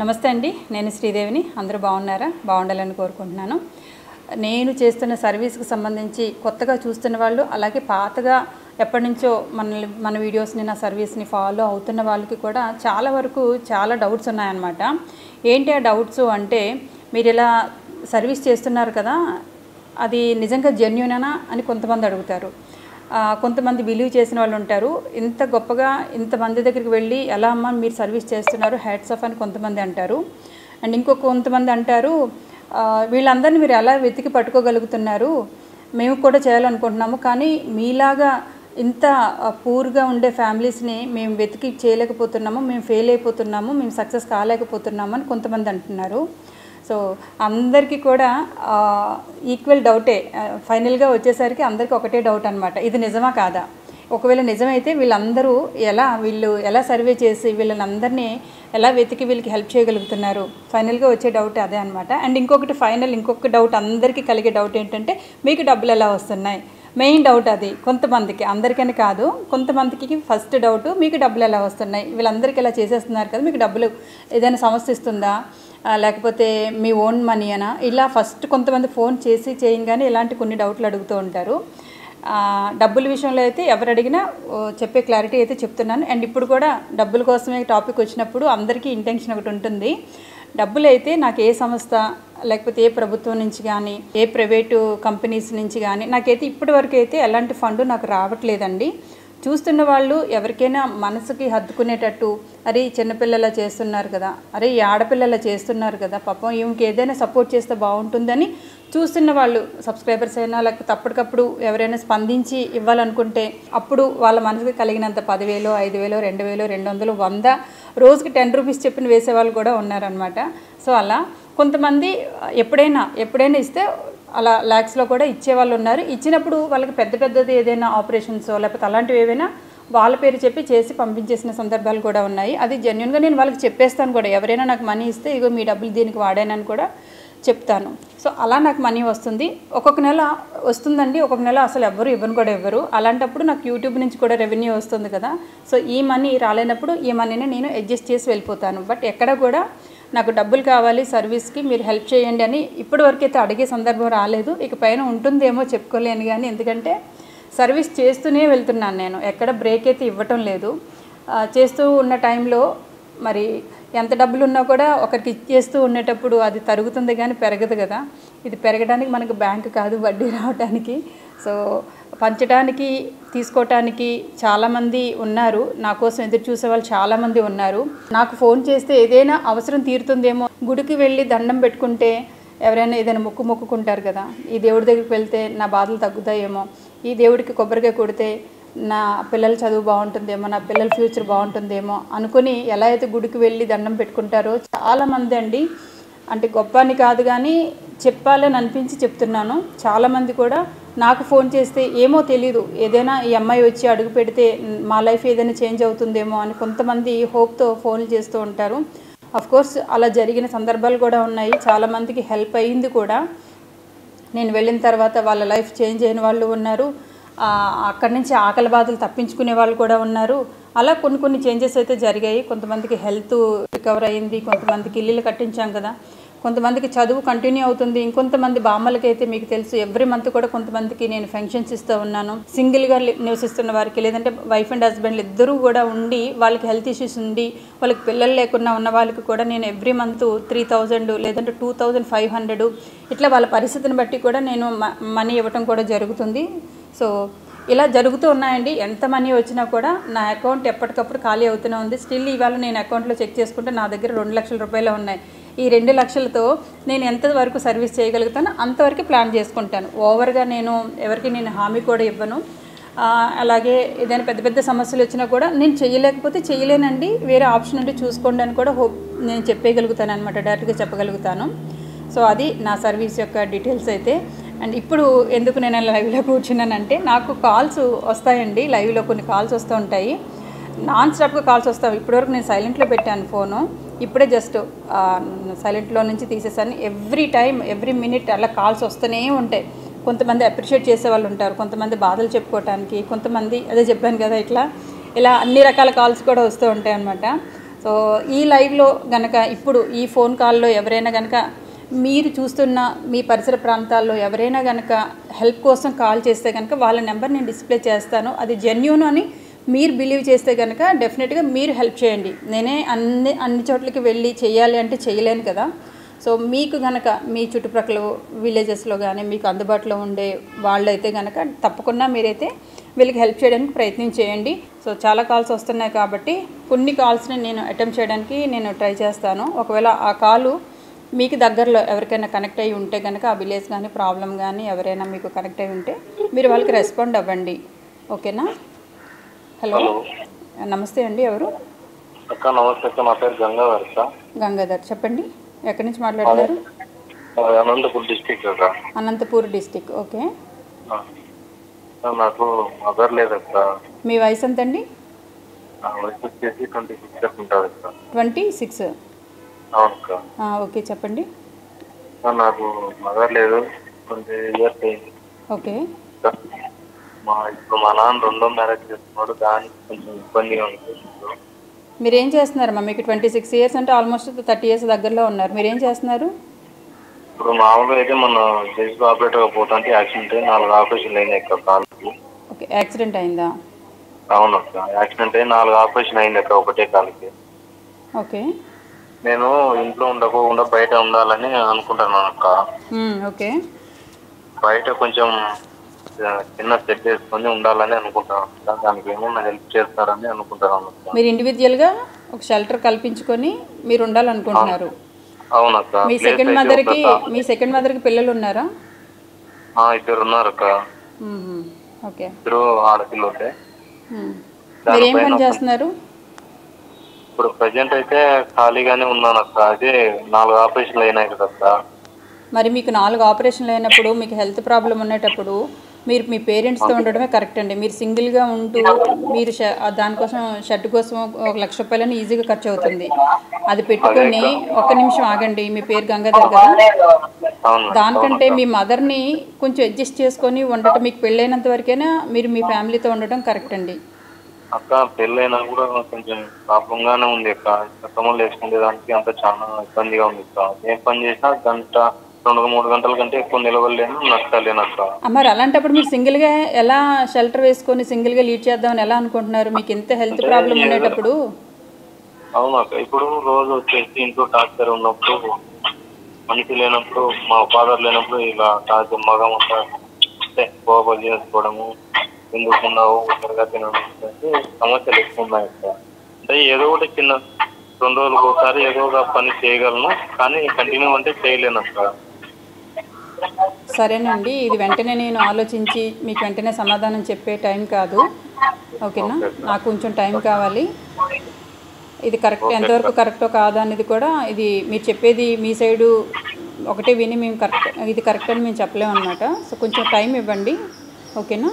నమస్తే అండి. నేను శ్రీదేవిని. అందరూ బాగున్నారా? బాగుండాలని కోరుకుంటున్నాను. నేను చేస్తున్న సర్వీస్కి సంబంధించి కొత్తగా చూస్తున్న వాళ్ళు, అలాగే పాతగా ఎప్పటి నుంచో మన వీడియోస్ని, నా సర్వీస్ని ఫాలో అవుతున్న వాళ్ళకి కూడా చాలా వరకు చాలా డౌట్స్ ఉన్నాయన్నమాట. ఏంటి ఆ డౌట్స్ అంటే, మీరు ఇలా సర్వీస్ చేస్తున్నారు కదా, అది నిజంగా జెన్యూనేనా అని కొంతమంది అడుగుతారు. కొంతమంది బిలీవ్ చేసిన వాళ్ళు ఉంటారు. ఇంత గొప్పగా ఇంతమంది దగ్గరికి వెళ్ళి ఎలా అమ్మా మీరు సర్వీస్ చేస్తున్నారు, హ్యాట్స్ ఆఫ్ అని కొంతమంది అంటారు. అండ్ కొంతమంది అంటారు, వీళ్ళందరినీ మీరు ఎలా వెతికి పట్టుకోగలుగుతున్నారు, మేము కూడా చేయాలనుకుంటున్నాము, కానీ మీలాగా ఇంత పూర్గా ఉండే ఫ్యామిలీస్ని మేము వెతికి చేయలేకపోతున్నాము, మేము ఫెయిల్ అయిపోతున్నాము, మేము సక్సెస్ కాలేకపోతున్నాము అని కొంతమంది అంటున్నారు. సో అందరికీ కూడా ఈక్వల్ డౌటే. ఫైనల్గా వచ్చేసరికి అందరికీ ఒకటే డౌట్ అనమాట, ఇది నిజమా కాదా. ఒకవేళ నిజమైతే వీళ్ళు ఎలా సర్వే చేసి వీళ్ళని ఎలా వెతికి వీళ్ళకి హెల్ప్ చేయగలుగుతున్నారు, ఫైనల్గా వచ్చే డౌట్ అదే అనమాట. అండ్ ఇంకొక డౌట్ అందరికీ కలిగే డౌట్ ఏంటంటే, మీకు డబ్బులు ఎలా వస్తున్నాయి. మెయిన్ డౌట్ అది కొంతమందికి, అందరికని కాదు, కొంతమందికి ఫస్ట్ డౌట్, మీకు డబ్బులు ఎలా వస్తున్నాయి, వీళ్ళందరికీ ఇలా చేసేస్తున్నారు కదా, మీకు డబ్బులు ఏదైనా సమస్య ఇస్తుందా, లేకపోతే మీ ఓన్ మనీ అనా, ఇలా ఫస్ట్ కొంతమంది ఫోన్ చేయగానే ఇలాంటి కొన్ని డౌట్లు అడుగుతూ ఉంటారు. డబ్బుల విషయంలో అయితే ఎవరు అడిగినా చెప్పే క్లారిటీ అయితే చెప్తున్నాను. అండ్ ఇప్పుడు కూడా డబ్బుల కోసమే టాపిక్ వచ్చినప్పుడు అందరికీ ఇంటెన్షన్ ఒకటి ఉంటుంది. డబ్బులు అయితే నాకు ఏ సంస్థ, లేకపోతే ఏ ప్రభుత్వం నుంచి కానీ, ఏ ప్రైవేటు కంపెనీస్ నుంచి కానీ నాకైతే ఇప్పటి వరకు అయితే ఎలాంటి ఫండ్ నాకు రావట్లేదండి. చూస్తున్న వాళ్ళు ఎవరికైనా మనసుకి హత్తుకునేటట్టు, అరే చిన్నపిల్లల చేస్తున్నారు కదా, అరే ఈ ఆడపిల్లల చేస్తున్నారు కదా, పాపం ఈమెకి ఏదైనా సపోర్ట్ చేస్తే బాగుంటుందని చూస్తున్న వాళ్ళు, సబ్స్క్రైబర్స్ అయినా లేకపోతే అప్పటికప్పుడు ఎవరైనా స్పందించి ఇవ్వాలనుకుంటే అప్పుడు వాళ్ళ మనసుకి కలిగినంత 10,000, 5,000, 2,000, 200, 100, రోజుకి 10 రూపీస్ చెప్పిన వేసేవాళ్ళు కూడా ఉన్నారనమాట. సో అలా కొంతమంది ఎప్పుడైనా ఇస్తే అలా ల్యాక్స్లో కూడా ఇచ్చేవాళ్ళు ఉన్నారు. ఇచ్చినప్పుడు వాళ్ళకి పెద్దది ఏదైనా ఆపరేషన్స్ లేకపోతే అలాంటివి ఏవైనా వాళ్ళ పేరు చెప్పి చేసి పంపించేసిన సందర్భాలు కూడా ఉన్నాయి. అది జెన్యున్గా నేను వాళ్ళకి చెప్పేస్తాను కూడా, ఎవరైనా నాకు మనీ ఇస్తే ఇగో మీ డబ్బులు దీనికి వాడానని కూడా చెప్తాను. సో అలా నాకు మనీ వస్తుంది. ఒక్కొక్క నెల వస్తుందండి, ఒక్కొక్క నెల అసలు ఇవ్వరు. అలాంటప్పుడు నాకు యూట్యూబ్ నుంచి కూడా రెవెన్యూ వస్తుంది కదా. సో ఈ మనీ రాలేనప్పుడు ఈ మనీని నేను అడ్జస్ట్ చేసి వెళ్ళిపోతాను. బట్ ఎక్కడ కూడా నాకు డబ్బులు కావాలి సర్వీస్కి, మీరు హెల్ప్ చేయండి అని ఇప్పటివరకు అయితే అడిగే సందర్భం రాలేదు. ఇక పైన ఉంటుందేమో చెప్పుకోలేను, కానీ ఎందుకంటే సర్వీస్ చేస్తూనే వెళ్తున్నాను, నేను ఎక్కడ బ్రేక్ అయితే ఇవ్వటం లేదు. చేస్తూ ఉన్న టైంలో మరి ఎంత డబ్బులు ఉన్నా కూడా ఒకరికి ఇచ్చేస్తూ ఉండేటప్పుడు అది తరుగుతుంది కానీ పెరగదు కదా. ఇది పెరగడానికి మనకు బ్యాంకు కాదు, వడ్డీ రావడానికి. సో పంచడానికి, తీసుకోవటానికి చాలామంది ఉన్నారు, నా కోసం ఎదురు చూసే వాళ్ళు చాలామంది ఉన్నారు. నాకు ఫోన్ చేస్తే ఏదైనా అవసరం తీరుతుందేమో, గుడికి వెళ్ళి దండం పెట్టుకుంటే ఎవరైనా ఏదైనా మొక్కుకుంటారు కదా, ఈ దేవుడి దగ్గరికి వెళ్తే నా బాధలు తగ్గుతాయేమో, ఈ దేవుడికి కొబ్బరికాయ కొడితే నా పిల్లల చదువు బాగుంటుందేమో, నా పిల్లల ఫ్యూచర్ బాగుంటుందేమో అనుకుని ఎలా అయితే గుడికి వెళ్ళి దండం పెట్టుకుంటారో చాలామంది అండి. అంటే గొప్ప అని కాదు కానీ చెప్పాలని అనిపించి చెప్తున్నాను. చాలామంది కూడా నాకు ఫోన్ చేస్తే ఏమో తెలీదు, ఏదైనా ఈ అమ్మాయి వచ్చి అడుగు పెడితే మా లైఫ్ ఏదైనా చేంజ్ అవుతుందేమో అని కొంతమంది హోప్తో ఫోన్లు చేస్తూ ఉంటారు. అఫ్కోర్స్ అలా జరిగిన సందర్భాలు కూడా ఉన్నాయి, చాలామందికి హెల్ప్ అయ్యింది కూడా. నేను వెళ్ళిన తర్వాత వాళ్ళ లైఫ్ చేంజ్ అయిన వాళ్ళు ఉన్నారు, అక్కడి నుంచి ఆకలి బాధలు తప్పించుకునే వాళ్ళు కూడా ఉన్నారు. అలా కొన్ని చేంజెస్ అయితే జరిగాయి. కొంతమందికి హెల్త్ రికవర్ అయ్యింది, కొంతమందికి ఇల్లులు కట్టించాం కదా, కొంతమందికి చదువు కంటిన్యూ అవుతుంది. ఇంకొంతమంది బామ్మలకి అయితే మీకు తెలుసు ఎవ్రీ మంత్ కూడా కొంతమందికి నేను ఫంక్షన్స్ ఇస్తూ ఉన్నాను. సింగిల్గా నివసిస్తున్న వారికి, లేదంటే వైఫ్ అండ్ హస్బెండ్లు ఇద్దరూ కూడా ఉండి వాళ్ళకి హెల్త్ ఇష్యూస్ ఉండి వాళ్ళకి పిల్లలు లేకుండా ఉన్న వాళ్ళకి కూడా నేను ఎవ్రీ మంత్ 3,000 లేదంటే 2,500 ఇట్లా వాళ్ళ పరిస్థితిని బట్టి కూడా నేను మనీ ఇవ్వటం కూడా జరుగుతుంది. సో ఇలా జరుగుతూ ఉన్నాయండి. ఎంత మనీ వచ్చినా కూడా నా అకౌంట్ ఎప్పటికప్పుడు ఖాళీ అవుతూనే ఉంది. స్టిల్ ఇవాళ నేను అకౌంట్లో చెక్ చేసుకుంటే నా దగ్గర 2 లక్షల రూపాయలు ఉన్నాయి. ఈ 2 లక్షలతో నేను ఎంతవరకు సర్వీస్ చేయగలుగుతానో అంతవరకు ప్లాన్ చేసుకుంటాను. ఓవర్గా నేను ఎవరికి హామీ కూడా ఇవ్వను. అలాగే ఏదైనా పెద్ద సమస్యలు వచ్చినా కూడా నేను చేయలేనండి, వేరే ఆప్షన్ ఉంటే చూసుకోండి అని కూడా నేను చెప్పగలుగుతాను అనమాట, డైరెక్ట్గా చెప్పగలుగుతాను. సో అది నా సర్వీస్ యొక్క డీటెయిల్స్ అయితే. అండ్ ఇప్పుడు ఎందుకు నేను లైవ్లో కూర్చున్నానంటే, నాకు కాల్స్ వస్తాయండి, లైవ్లో కొన్ని కాల్స్ వస్తూ ఉంటాయి, నాన్ స్టాప్గా కాల్స్ వస్తాయి. ఇప్పటివరకు నేను సైలెంట్లో పెట్టాను ఫోను, ఇప్పుడే జస్ట్ సైలెంట్లో నుంచి తీసేసాను. ఎవ్రీ మినిట్ అలా కాల్స్ వస్తూనే ఉంటాయి. కొంతమంది అప్రిషియేట్ చేసే వాళ్ళు ఉంటారు, కొంతమంది బాధలు చెప్పుకోవటానికి, కొంతమంది అదే చెప్పాను కదా ఇలా అన్ని రకాల కాల్స్ కూడా వస్తూ ఉంటాయి అన్నమాట. సో ఈ లైవ్లో గనక ఇప్పుడు ఈ ఫోన్ కాల్లో ఎవరైనా గనక మీరు చూస్తున్న మీ పరిసర ప్రాంతాల్లో ఎవరైనా గనక హెల్ప్ కోసం కాల్ చేస్తే కనుక వాళ్ళ నెంబర్ నేను డిస్ప్లే చేస్తాను. అది జెన్యూన్ అని మీరు బిలీవ్ చేస్తే కనుక డెఫినెట్గా మీరు హెల్ప్ చేయండి. నేనే అన్ని చోట్లకి వెళ్ళి చేయాలి అంటే చేయలేను కదా. సో మీకు కనుక మీ చుట్టుప్రక్కల విలేజెస్లో కానీ మీకు అందుబాటులో ఉండే వాళ్ళైతే కనుక తప్పకుండా మీరైతే వీళ్ళకి హెల్ప్ చేయడానికి ప్రయత్నం చేయండి. సో చాలా కాల్స్ వస్తున్నాయి కాబట్టి కొన్ని కాల్స్ని నేను అటెంప్ట్ చేయడానికి నేను ట్రై చేస్తాను. ఒకవేళ ఆ కాలు మీకు దగ్గరలో ఎవరికైనా కనెక్ట్ అయ్యి ఉంటే కనుక ఆ విలేజ్ కానీ ప్రాబ్లం కానీ ఎవరైనా మీకు కనెక్ట్ అయ్యి ఉంటే మీరు వాళ్ళకి రెస్పాండ్ అవ్వండి. ఓకేనా? హలో, నమస్తే అండి. ఎవరు? అక్క నమస్తే అక్క, నా పేరు గంగాధర్ అక్క. గంగాధర్, చెప్పండి. ఎక్కడి నుంచి మాట్లాడుతున్నారు? అనంతపూర్ డిస్టిక్ అక్క. అనంతపూర్ డిస్టిక్. ఓకే. నాకు మదర్ లేదక్క. మీ వయసు ఎంతండి? వయసు వచ్చేసి 26 ఉంటుంది అక్క. 26? అవునక్క. ఓకే, చెప్పండి. నాకు మదర్ లేదు, 20 ఇయర్స్ అయింది. ఓకే. ఇప్పుడు మా నాన్న రెండో మ్యారేజ్ చేస్తున్నాడు, దానికి కొంచెం ఇబ్బందిగా ఉంది. మీరేం చేస్తున్నారమ్మా? మీకు 26 ఇయర్స్ అంటే ఆల్మోస్ట్ 30 ఇయర్స్ దగ్గరలో ఉన్నారు. మీరేం చేస్తున్నారు? ఇప్పుడు మామూలుగా అయితే మన జస్ట్ ఆపరేటర్గా పోతుంటే యాక్సిడెంట్ అయ్యి 4 ఆపరేషన్లు అయినాయి అక్క కాలుకి. ఓకే, యాక్సిడెంట్ అయిందా? అవునక్క, యాక్సిడెంట్ అయ్యి 4 ఆపరేషన్ అయింది అక్క ఒకటే కాలుకి. ఓకే. నేను ఇంట్లో ఉండకుండా బయట ఉండాలని అనుకుంటున్నాను అక్క. ఓకే. బయట కొంచెం చిన్న సెట్ చేసుకొని ఉండాలని అనుకుంటున్నాను. దానికి ఏమన్నా హెల్ప్ చేస్తారని అనుకుంటున్నాను. మీరు ఇండివిజువల్గా ఒక షెల్టర్ కల్పించుకొని మీరు ఉండాలనుకుంటున్నారు? అవునక్క. మీ సెకండ్ మదర్కి పిల్లలు ఉన్నారా? 2 ఉన్నారు అక్క. ఓకే. 2 ఆడపిల్లలే. మీరు ఏం పని చేస్తున్నారు? ఇప్పుడు ప్రజెంట్ అయితే ఖాళీగానే ఉన్నాను అక్క. అదే 4 ఆపరేషన్లు అయినాయి కదా అక్క. మరి మీకు 4 ఆపరేషన్లు అయినప్పుడు మీకు హెల్త్ ప్రాబ్లం ఉండేటప్పుడు మీరు మీ పేరెంట్స్తో ఉండడమే కరెక్ట్ అండి. మీరు సింగిల్గా ఉంటూ మీరు దానికోసం షర్ట్ కోసం 1 లక్ష రూపాయలని ఈజీగా ఖర్చు అవుతుంది. అది పెట్టుకొని ఒక్క నిమిషం ఆగండి. మీ పేరు గంగాధర్ కదా? దానికంటే మీ మదర్ని కొంచెం అడ్జస్ట్ చేసుకొని ఉండటం, మీకు పెళ్ళైనంత వరకైనా మీరు మీ ఫ్యామిలీతో ఉండటం కరెక్ట్ అండి. అక్క పెళ్ళైనా కూడా కొంచెం ప్రాబ్లంగానే ఉంది అక్క. చట్టంలో వేసుకునే దానికి అంత చాలా ఇబ్బందిగా ఉంది అక్క. ఏం పని చేసినా గంట 2-3 గంటల కంటే ఎక్కువ నిలవలేను, నచ్చలేను అక్క. మరి అలాంటప్పుడు మీరు సింగిల్గా ఎలా షెల్టర్ వేసుకొని సింగిల్గా లీడ్ చేద్దామని ఎలా అనుకుంటున్నారు? మీకు ఎంత హెల్త్ ప్రాబ్లం ఉండేటప్పుడు? అవును అక్క, ఇప్పుడు రోజు వచ్చేసి ఇంట్లో డాక్టర్ ఉన్నప్పుడు, మనిషి లేనప్పుడు, మా ఫాదర్ లేనప్పుడు ఇలా టార్చర్ మగం అంటే కోపలు చేసుకోవడము, ఎందుకున్నావు త్వరగా తినడం సమస్యలు ఎక్కువ ఉన్నాయి అక్క. అంటే ఏదో ఒకటి చిన్న 2 రోజులకు ఒకసారి ఏదో ఒక పని చేయగలను, కానీ కంటిన్యూ అంటే చేయలేను అక్క. సరేనండి, ఇది వెంటనే నేను ఆలోచించి మీకు వెంటనే సమాధానం చెప్పే టైం కాదు. ఓకేనా? నాకు కొంచెం టైం కావాలి. ఇది కరెక్ట్, ఎంతవరకు కరెక్టో కాదా అనేది కూడా ఇది మీరు చెప్పేది మీ సైడు ఒకటే విని మేము ఇది కరెక్ట్ అని మేము చెప్పలేము అనమాట. సో కొంచెం టైం ఇవ్వండి. ఓకేనా?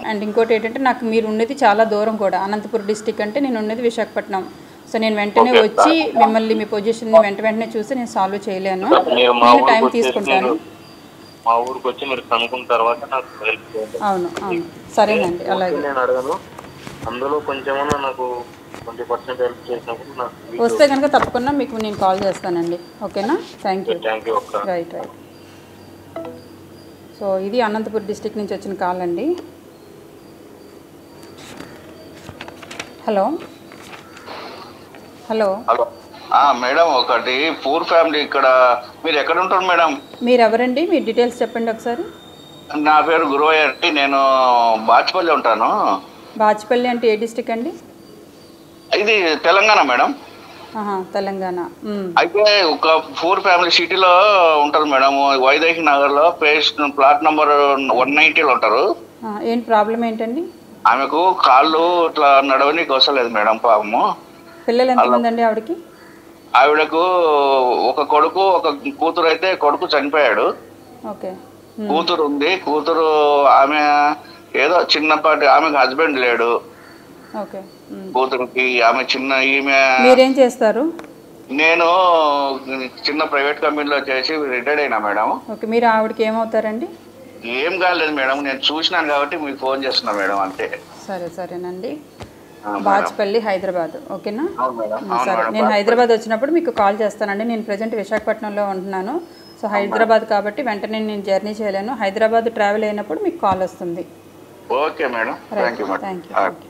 అండ్ ఇంకోటి ఏంటంటే నాకు మీరు ఉన్నది చాలా దూరం కూడా. అనంతపురం డిస్టిక్ అంటే నేను ఉన్నది విశాఖపట్నం. సో నేను వెంటనే వచ్చి మిమ్మల్ని మీ పొజిషన్ని వెంటనే చూసి నేను సాల్వ్ చేయలేను. నేను టైం తీసుకుంటాను. అవును, అవును, సరేనండి. అలాగే అందులో కొంచెమన్నా నాకు 20% హెల్ప్ చేసినప్పుడు నాకు వస్తే కనుక తప్పకుండా మీకు నేను కాల్ చేస్తానండి. ఓకేనా? Thank you. రైట్. సో ఇది అనంతపురం డిస్టిక్ నుంచి వచ్చిన కాల్ అండి. హలో హలో మేడం, ఒకటి పూర్ ఫ్యామిలీ ఇక్కడ మీరు ఎక్కడ ఉంటారు మేడం? మీరు ఎవరండి? మీ డీటెయిల్స్ చెప్పండి ఒకసారి. నా పేరు గురువయ్య అండి, నేను బాచ్పల్లి ఉంటాను. బాచ్పల్లి అంటే ఏ డిస్టిక్ అండి? ఇది తెలంగాణ మేడం. తెలంగాణ. అయితే ఒక పూర్ ఫ్యామిలీ సిటీలో ఉంటారు మేడం, వైదేహి నగర్లో ప్లాట్ నెంబర్ 190లో ఉంటారు. ఏంటి ప్రాబ్లం ఏంటండి? ఆమెకు కాళ్ళు ఇట్లా నడవనికి వస్తలేదు మేడం పాపము. పిల్లలు ఎంతమంది అండి ఆవిడకి? ఆవిడకు ఒక కొడుకు, ఒక కూతురు. అయితే కొడుకు చనిపోయాడు. ఓకే. కూతురు ఉంది. కూతురు ఆమె ఏదో చిన్నపాటి, ఆమెకు హస్బెండ్ లేడు. ఓకే. కూతురుకి ఆమె చిన్న. ఈమె మీరేం చేస్తారు? నేను చిన్న ప్రైవేట్ కంపెనీలో చేసి రిటైర్డ్ అయినా మేడం. ఓకే. మీరు ఆవిడకి ఏమవుతారండి? ఏం కాలేదు మేడం, నేను చూసినాను కాబట్టి మీకు ఫోన్ చేస్తున్నా మేడం, అంతే. సరేనండి. బాచ్పల్లి హైదరాబాద్. ఓకేనా? అవును మేడం. సరే, నేను హైదరాబాద్ వచ్చినప్పుడు మీకు కాల్ చేస్తానండి. నేను ప్రజెంట్ విశాఖపట్నంలో ఉంటున్నాను. సో హైదరాబాద్ కాబట్టి వెంటనే నేను జర్నీ చేయలేను. హైదరాబాద్ ట్రావెల్ అయినప్పుడు మీకు కాల్ వస్తుంది. Okay madam, thank you madam. Thank you.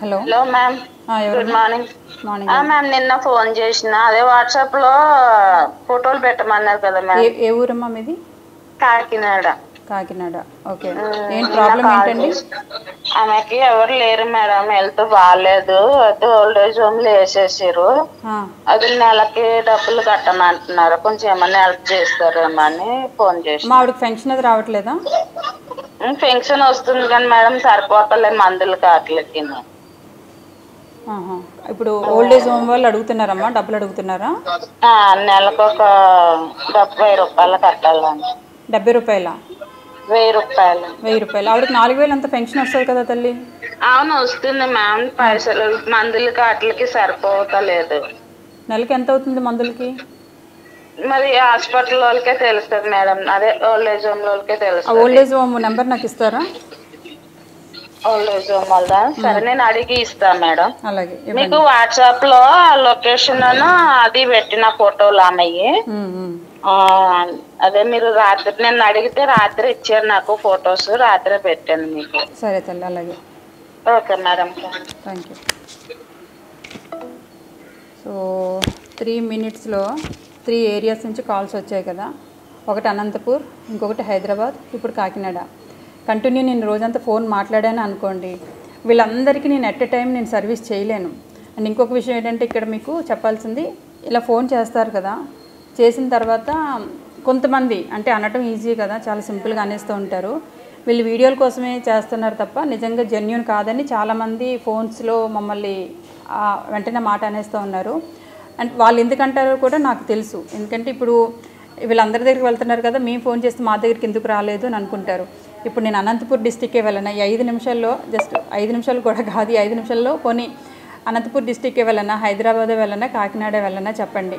Hello hello ma'am, ఎవరు? Good morning. మార్నింగ్. మ్యామ్ నిన్న ఫోన్ చేసిన, అదే వాట్సాప్ లో ఫోటోలు పెట్టమన్నారు కదా మ్యామ్. ఏ ఊరమ్మా మీది? కాకినాడ. కాకినాడ. ఓకే, ఏంటి ప్రాబ్లం ఏంటండి? ఆమెకి ఎవరు లేరు మేడం, హెల్త్ బాగాలేదు. అయితే ఓల్డ్ ఏజ్ హోమ్ లో వేసేసారు. అది నెలకి డబ్బులు కట్టమంటున్నారు. కొంచెం ఏమన్నా హెల్ప్ చేస్తారేమో అని ఫోన్ చేసిన. మా ఆవిడకి పెన్షన్ అది రావట్లేదా? పెన్షన్ వస్తుంది కానీ మేడం సరిపోతలే మందులు కాట్లకి. ఇప్పుడు ఓల్డ్ ఏజ్ హోమ్ వాళ్ళు అడుగుతున్నారమ్మా, డబ్బులు అడుగుతున్నారా? నెలకు ఒక 70 రూపాయలు కట్టాలండి. 70 రూపాయల? 1000 రూపాయలు. 1000 రూపాయలు. ఆవిడకి 4000 అంత పెన్షన్ వస్తుంది కదా తల్లి? అవును వస్తుంది మ్యామ్, పైసలు మందులకి వాటికి సరిపోతలేదు. నెలకి ఎంత అవుతుంది మందులకి? మరి హాస్పిటల్ వాళ్ళకే తెలుస్తుంది మేడం, అదే ఓల్డ్ ఏజ్ హోమ్ వాళ్ళకే తెలుస్తుంది. ఓల్డ్ ఏజ్ హోమ్ నెంబర్ నాకు ఇస్తారా? ఓల్డ్ ఏజ్ హోమ్ వాళ్ళ? సరే, నేను అడిగి ఇస్తాను మేడం. అలాగే. మీకు వాట్సాప్ లో లొకేషన్ అది పెట్టిన ఫోటోలు అమ్మయ్యి. అదే మీరు రాత్రి నేను అడిగితే రాత్రి ఇచ్చారు నాకు ఫొటోస్, రాత్రి పెట్టాను మీకు. సరే తల్లి, అలాగే. Okay madam, thank you. So 3 minutesలో 3 areas నుంచి కాల్స్ వచ్చాయి కదా. ఒకటి అనంతపూర్, ఇంకొకటి హైదరాబాద్, ఇప్పుడు కాకినాడ. కంటిన్యూ నేను రోజంతా ఫోన్ మాట్లాడాను అనుకోండి, వీళ్ళందరికీ నేను ఎట్ ఎ టైం నేను సర్వీస్ చేయలేను. అండ్ ఇంకొక విషయం ఏంటంటే ఇక్కడ మీకు చెప్పాల్సింది, ఇలా ఫోన్ చేస్తారు కదా, చేసిన తర్వాత కొంతమంది అంటే అనటం ఈజీ కదా, చాలా సింపుల్గా అనేస్తూ ఉంటారు. వీళ్ళు వీడియోల కోసమే చేస్తున్నారు తప్ప నిజంగా జెన్యూన్ కాదని చాలామంది ఫోన్స్లో మమ్మల్ని వెంటనే మాట అనేస్తూ ఉన్నారు. అండ్ వాళ్ళు ఎందుకంటారో కూడా నాకు తెలుసు. ఎందుకంటే ఇప్పుడు వీళ్ళందరి దగ్గరికి వెళ్తున్నారు కదా, మేము ఫోన్ చేస్తే మా దగ్గరికి ఎందుకు రాలేదు అని అనుకుంటారు. ఇప్పుడు నేను అనంతపూర్ డిస్టిక్కే వెళ్ళను, 5 నిమిషాల్లో, జస్ట్ 5 నిమిషాలు కూడా కాదు, 5 నిమిషాల్లో పోనీ అనంతపూర్ డిస్టిక్కే వెళ్ళనా, హైదరాబాద్ వెళ్ళనా, కాకినాడ వెళ్ళనా చెప్పండి.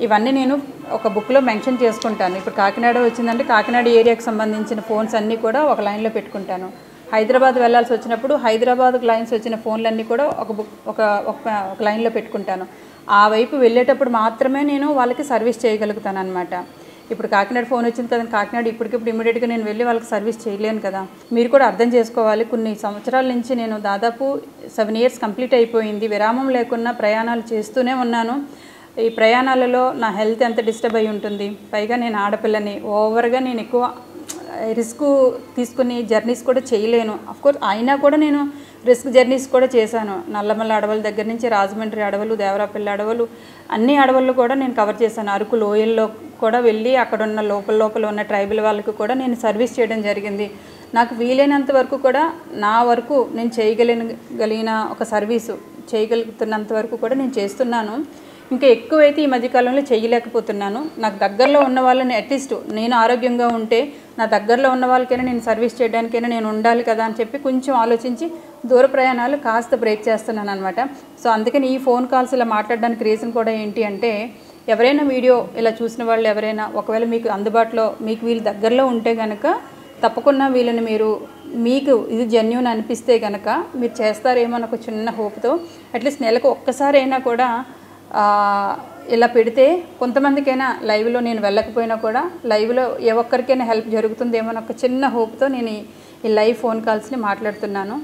ఇవన్నీ నేను ఒక బుక్లో మెన్షన్ చేసుకుంటాను. ఇప్పుడు కాకినాడ వచ్చిందంటే కాకినాడ ఏరియాకి సంబంధించిన ఫోన్స్ అన్నీ కూడా ఒక లైన్లో పెట్టుకుంటాను. హైదరాబాద్ వెళ్ళాల్సి వచ్చినప్పుడు హైదరాబాద్కు లైన్స్ వచ్చిన ఫోన్లన్నీ కూడా ఒక లైన్లో పెట్టుకుంటాను. ఆ వైపు వెళ్ళేటప్పుడు మాత్రమే నేను వాళ్ళకి సర్వీస్ చేయగలుగుతాను అనమాట. ఇప్పుడు కాకినాడ ఫోన్ వచ్చింది కదా, కాకినాడ ఇప్పటికిప్పుడు ఇమీడియట్గా నేను వెళ్ళి వాళ్ళకి సర్వీస్ చేయలేను కదా. మీరు కూడా అర్థం చేసుకోవాలి. కొన్ని సంవత్సరాల నుంచి నేను దాదాపు 7 years కంప్లీట్ అయిపోయింది, విరామం లేకుండా ప్రయాణాలు చేస్తూనే ఉన్నాను. ఈ ప్రయాణాలలో నా హెల్త్ ఎంత డిస్టర్బ్ అయి ఉంటుంది. పైగా నేను ఆడపిల్లని, ఓవర్గా నేను ఎక్కువ రిస్క్ తీసుకుని జర్నీస్ కూడా చేయలేను. అఫ్కోర్స్ అయినా కూడా నేను రిస్క్ జర్నీస్ కూడా చేశాను. నల్లమల్ల అడవుల దగ్గర నుంచి రాజమండ్రి అడవులు, దేవరాపల్లి అడవులు, అన్ని అడవుల్లో కూడా నేను కవర్ చేశాను. అరకు లోయల్లో కూడా వెళ్ళి అక్కడ ఉన్న లోపల ఉన్న ట్రైబల్ వాళ్ళకి కూడా నేను సర్వీస్ చేయడం జరిగింది. నాకు వీలైనంత వరకు కూడా నా వరకు నేను చేయగలిగిన ఒక సర్వీసు చేయగలుగుతున్నంత వరకు కూడా నేను చేస్తున్నాను. ఇంకా ఎక్కువైతే ఈ మధ్యకాలంలో చేయలేకపోతున్నాను. నాకు దగ్గరలో ఉన్న వాళ్ళని అట్లీస్ట్ నేను ఆరోగ్యంగా ఉంటే నా దగ్గరలో ఉన్న వాళ్ళకైనా నేను సర్వీస్ చేయడానికైనా నేను ఉండాలి కదా అని చెప్పి కొంచెం ఆలోచించి దూర ప్రయాణాలు కాస్త బ్రేక్ చేస్తున్నాను అనమాట. సో అందుకని ఈ ఫోన్ కాల్స్ ఇలా మాట్లాడడానికి రీజన్ కూడా ఏంటి అంటే, ఎవరైనా వీడియో ఇలా చూసిన వాళ్ళు ఎవరైనా ఒకవేళ మీకు అందుబాటులో మీకు వీళ్ళు దగ్గరలో ఉంటే కనుక తప్పకుండా వీళ్ళని మీకు ఇది జెన్యూన్ అనిపిస్తే కనుక మీరు చేస్తారేమో అని ఒక చిన్న హోప్తో అట్లీస్ట్ నెలకు ఒక్కసారైనా కూడా ఇలా పెడితే కొంతమందికైనా లైవ్లో నేను వెళ్ళకపోయినా కూడా లైవ్లో ఏ ఒక్కరికైనా హెల్ప్ జరుగుతుందేమో అని ఒక చిన్న హోప్తో నేను ఈ లైవ్ ఫోన్ కాల్స్ని మాట్లాడుతున్నాను.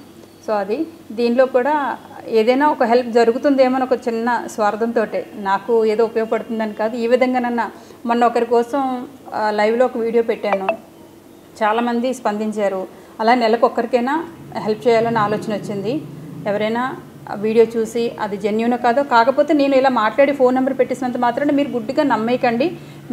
సో అది దీనిలో కూడా ఏదైనా ఒక హెల్ప్ జరుగుతుందేమో అని ఒక చిన్న స్వార్థంతో, నాకు ఏదో ఉపయోగపడుతుందని కాదు. ఈ విధంగానన్నా మొన్న ఒకరి కోసం లైవ్లో ఒక వీడియో పెట్టాను, చాలామంది స్పందించారు. అలా నెలకు ఒక్కరికైనా హెల్ప్ చేయాలని ఆలోచన వచ్చింది. ఎవరైనా వీడియో చూసి అది జెన్యూన్ కాదో, కాకపోతే నేను ఇలా మాట్లాడి ఫోన్ నెంబర్ పెట్టేసినంత మాత్రాన మీరు గుడ్డిగా నమ్మేయకండి.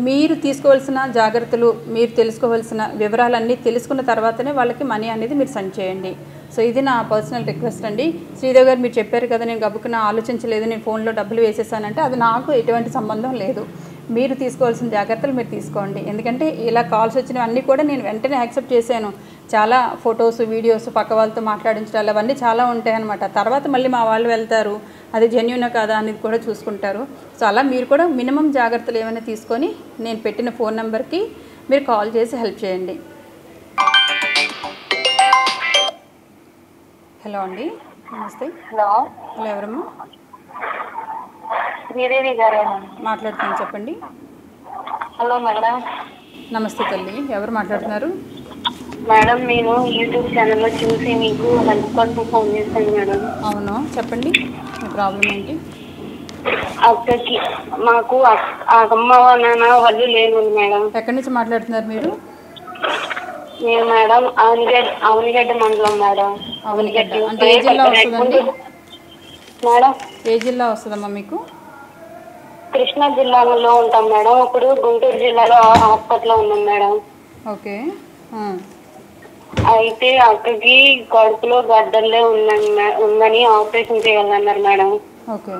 మీరు తీసుకోవాల్సిన జాగ్రత్తలు, మీరు తెలుసుకోవాల్సిన వివరాలన్నీ తెలుసుకున్న తర్వాతనే వాళ్ళకి మనీ అనేది మీరు సెండ్ చేయండి. సో ఇది నా పర్సనల్ రిక్వెస్ట్ అండి. శ్రీదేవి గారు మీరు చెప్పారు కదా, నేను గబుక్కున ఆలోచించలేదు, నేను ఫోన్లో డబ్బులు వేసేసానంటే అది నాకు ఎటువంటి సంబంధం లేదు. మీరు తీసుకోవాల్సిన జాగ్రత్తలు మీరు తీసుకోండి. ఎందుకంటే ఇలా కాల్స్ వచ్చినవన్నీ కూడా నేను వెంటనే యాక్సెప్ట్ చేశాను. చాలా ఫొటోస్, వీడియోస్, పక్క వాళ్ళతో మాట్లాడించడాలు అవన్నీ చాలా ఉంటాయన్నమాట. తర్వాత మళ్ళీ మా వాళ్ళు వెళ్తారు, అది జెన్యూనా కాదా అనేది కూడా చూసుకుంటారు. సో అలా మీరు కూడా మినిమం జాగ్రత్తలు ఏమైనా తీసుకొని నేను పెట్టిన ఫోన్ నెంబర్కి మీరు కాల్ చేసి హెల్ప్ చేయండి. హలో అండి, నమస్తే. హలో, హలో, ఎవరమ్మా? శ్రీదేవి గారు మాట్లాడుతున్నాను, చెప్పండి. Hello madam. నమస్తే తల్లి, ఎవరు మాట్లాడుతున్నారు? మేడం నేను యూట్యూబ్ ఛానల్లో చూసి మీకు హెల్ప్ కోసం ఫోన్ చేశాను మేడం. అవును, చెప్పండి, మీ ప్రాబ్లం ఏంటి? అక్కకి మాకు అమ్మ నాన్న వాళ్ళు లేను మేడం. ఎక్కడి నుంచి మాట్లాడుతున్నారు మీరు? నేను మేడం అవనిగడ్డ మండలం మేడం. అవనిగడ్డ అంటే ఏ జిల్లా వస్తుందండి? మేడం ఏ జిల్లా వస్తుందమ్మా మీకు? కృష్ణా జిల్లాలో ఉంటాం మేడం. ఇప్పుడు గుంటూరు జిల్లాలో హాస్పిటల్లో ఉన్నాం మేడం. ఓకే. అయితే అక్కకి కడుపులో గడ్డల్లే ఉందని ఆపరేషన్ చేయాలన్నారు మేడం. ఓకే.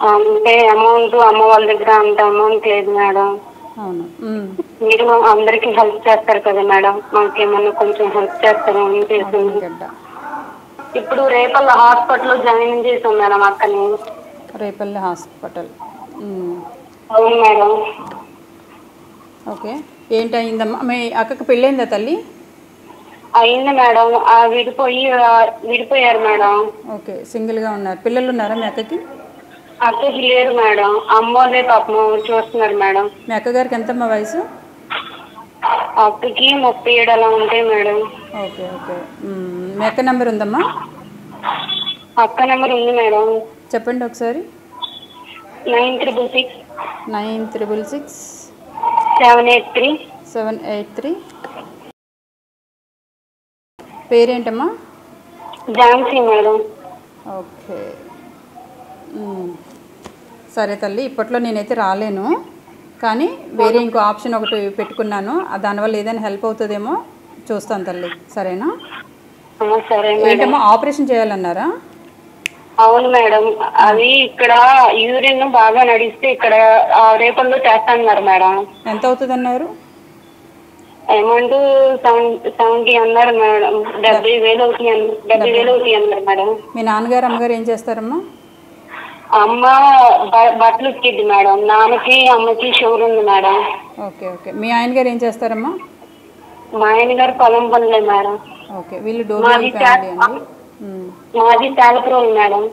అంటే అమౌంట్ అమ్మ వాళ్ళ దగ్గర అంత అమౌంట్ లేదు మేడం. అవును. మీరు అందరికి హెల్ప్ చేస్తారు కదా మేడం, మాకేమన్నా కొంచెం హెల్ప్ చేస్తారా అని చేసింది. ఇప్పుడు రేపల్ల హాస్పిటల్లో జాయిన్ చేసాం మేడం అక్కని. రేపల్లి హాస్పిటల్. అవును మేడం. ఓకే, ఏంటయిందమ్మా? మీ అక్కకి పెళ్ళైందా తల్లి? అయింది మేడం. విడిపోయారు మేడం. ఓకే, సింగిల్గా ఉన్నారు. పిల్లలు ఉన్నారా మీ అక్కకి? అక్కకి లేరు మేడం. అమ్మోళ్ళే పాపం చూస్తున్నారు మేడం. మీ అక్కగారికి ఎంతమ్మా వయసు? అక్కకి 37 అలా ఉంటాయి మేడం. Okay okay. మీ అక్క నెంబర్ ఉందమ్మా? అక్క నెంబర్ ఉంది మేడం. చెప్పండి ఒకసారి. 966 966 783 783. పేరేంటమ్మా? ఝాన్సీ మేడం. ఓకే. సరే తల్లి, ఇప్పట్లో నేనైతే రాలేను, కానీ వేరే ఇంకో ఆప్షన్ ఒకటి పెట్టుకున్నాను. దానివల్ల ఏదైనా హెల్ప్ అవుతుందేమో చూస్తాను తల్లి, సరేనా? సరే. ఏంటమ్మా, ఆపరేషన్ చేయాలన్నారా? అవును మేడం. అది ఇక్కడ యూరిన్ బాగా నడిస్తే ఇక్కడ రేపల్లో చేస్తాన్నారు మేడం. ఎంత అవుతుంది అన్నారు? అమౌంట్ 70 అన్నారు మేడం. 70,000 అవుతాయి అన్నారు మేడం. మీ నాన్నగారు అమ్మగారు ఏం చేస్తారమ్మా? అమ్మ బట్టలు ఉతికిద్ది మేడం. నాన్నకి అమ్మకి షుగర్ ఉంది మేడం. Okay okay. మీ ఆయన గారు ఏం చేస్తారమ్మా? మా ఆయన గారు పొలం పనులే మేడం. ఓకే, వీళ్ళు డోబీ ఫ్యామిలీ అండి. మాది తాలపురం మేడం.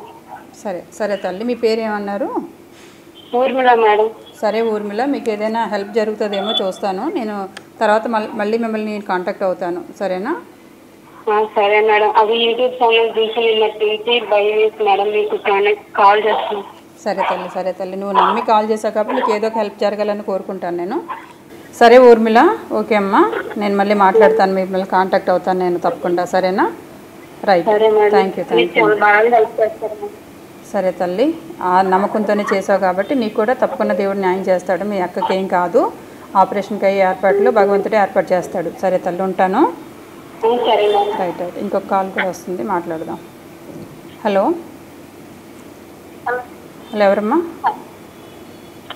సరే సరే తల్లి, మీ పేరు ఏమన్నారు? ఊర్మిళ మేడం. సరే ఊర్మిళ, మీకు ఏదైనా హెల్ప్ జరుగుతుందేమో చూస్తాను నేను. తర్వాత మళ్ళీ మిమ్మల్ని నేను కాంటాక్ట్ అవుతాను, సరేనా? సరే మేడం. అది యూట్యూబ్ ఛానల్ చూసి భయం వేసి మేడం మీకు కాల్ చేస్తాను. సరే తల్లి, సరే తల్లి, నువ్వు నమ్మి కాల్ చేసావు కాబట్టి నీకు ఏదో ఒక హెల్ప్ జరగాలని కోరుకుంటాను నేను. సరే ఊర్మిళ, ఓకే అమ్మా, నేను మళ్ళీ మాట్లాడతాను, మిమ్మల్ని కాంటాక్ట్ అవుతాను నేను తప్పకుండా, సరేనా? Right, thank you. సరే తల్లి, ఆ నమ్మకంతోనే చేసావు కాబట్టి నీకు కూడా తప్పకుండా దేవుడు న్యాయం చేస్తాడు. మీ అక్కకి ఏం కాదు, ఆపరేషన్కి అయ్యే ఏర్పాట్లు భగవంతుడే ఏర్పాటు చేస్తాడు. సరే తల్లి, ఉంటాను. Right right. ఇంకొక కాల్ కూడా వస్తుంది, మాట్లాడదాం. హలో హలో, ఎవరమ్మా?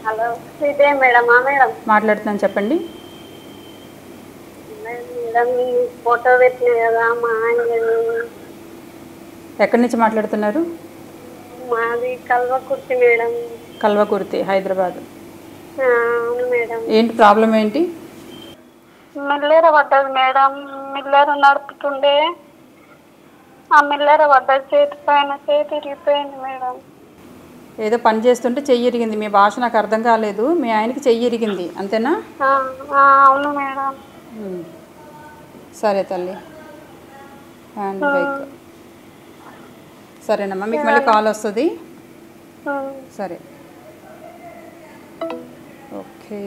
Hello, Sridevi madam. మేడం మాట్లాడుతున్నాను, చెప్పండి. మేడం ఫోటో పెట్టినా కదా మా ఆయన. ఎక్కడి నుంచి మాట్లాడుతున్నారు? మాది కల్వకుర్తి మేడం. కల్వకుర్తి, హైదరాబాద్. అవును మేడం. ఏంటి ప్రాబ్లం ఏంటి? మిల్లెర పడ్డది మేడం. మిల్లెర నడుపుతుండే ఆ మిల్లెర పడ్డది చేతి పైన. చేతి ఇరిగిపోయింది మేడం. ఏదో పని చేస్తుంటే చెయ్యి ఇరిగింది. మీ భాష నాకు అర్థం కాలేదు. మీ ఆయనకి చెయ్యి ఇరిగింది అంతేనా? అవును మేడం. సరే తల్లి, హ్యాండ్ బ్రేక్. సరేనమ్మా, మీకు మళ్ళీ కాల్ వస్తుంది. సరే, ఓకే.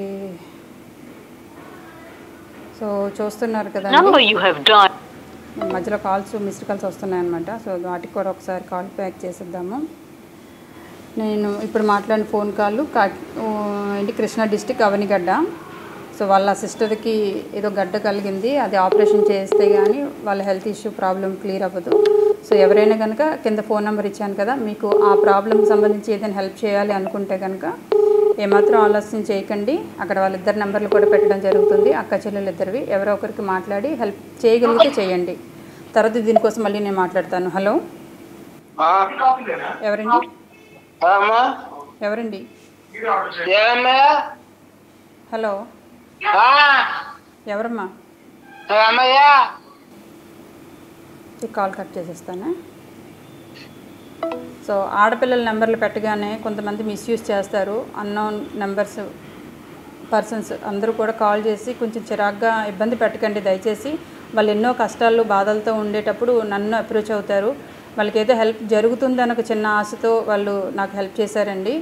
సో చూస్తున్నారు కదా, మధ్యలో కాల్స్ మిస్డ్ కాల్స్ వస్తున్నాయన్నమాట. సో వాటికి కూడా ఒకసారి కాల్ బ్యాక్ చేసేద్దాము. నేను ఇప్పుడు మాట్లాడిన ఫోన్ కాల్ ఏంటి, కృష్ణా డిస్టిక్ అవనిగడ్డ. సో వాళ్ళ సిస్టర్కి ఏదో గడ్డ కలిగింది, అది ఆపరేషన్ చేస్తే కానీ వాళ్ళ హెల్త్ ఇష్యూ ప్రాబ్లం క్లియర్ అవ్వదు. సో ఎవరైనా కనుక కింద ఫోన్ నెంబర్ ఇచ్చాను కదా, మీకు ఆ ప్రాబ్లంకి సంబంధించి ఏదైనా హెల్ప్ చేయాలి అనుకుంటే కనుక ఏమాత్రం ఆలోచన చేయకండి. అక్కడ వాళ్ళిద్దరు నెంబర్లు కూడా పెట్టడం జరుగుతుంది, అక్క చెల్లెలు ఇద్దరివి. ఎవరో ఒకరికి మాట్లాడి హెల్ప్ చేయగలిగితే చేయండి. తర్వాత దీనికోసం మళ్ళీ నేను మాట్లాడతాను. హలో, ఎవరండి? ఎవరండి? హలో, ఎవరమ్మా? ఈ కాల్ కట్ చేసేస్తాను. సో ఆడపిల్లల నెంబర్లు పెట్టగానే కొంతమంది మిస్యూజ్ చేస్తారు. అన్నోన్ నెంబర్స్ పర్సన్స్ అందరూ కూడా కాల్ చేసి కొంచెం చిరాగ్గా ఇబ్బంది పెట్టకండి దయచేసి. వాళ్ళు ఎన్నో కష్టాలు బాధలతో ఉండేటప్పుడు నన్ను అప్రోచ్ అవుతారు. వాళ్ళకి ఏదో హెల్ప్ జరుగుతుందని ఒక చిన్న ఆశతో వాళ్ళు నాకు హెల్ప్ చేశారండి.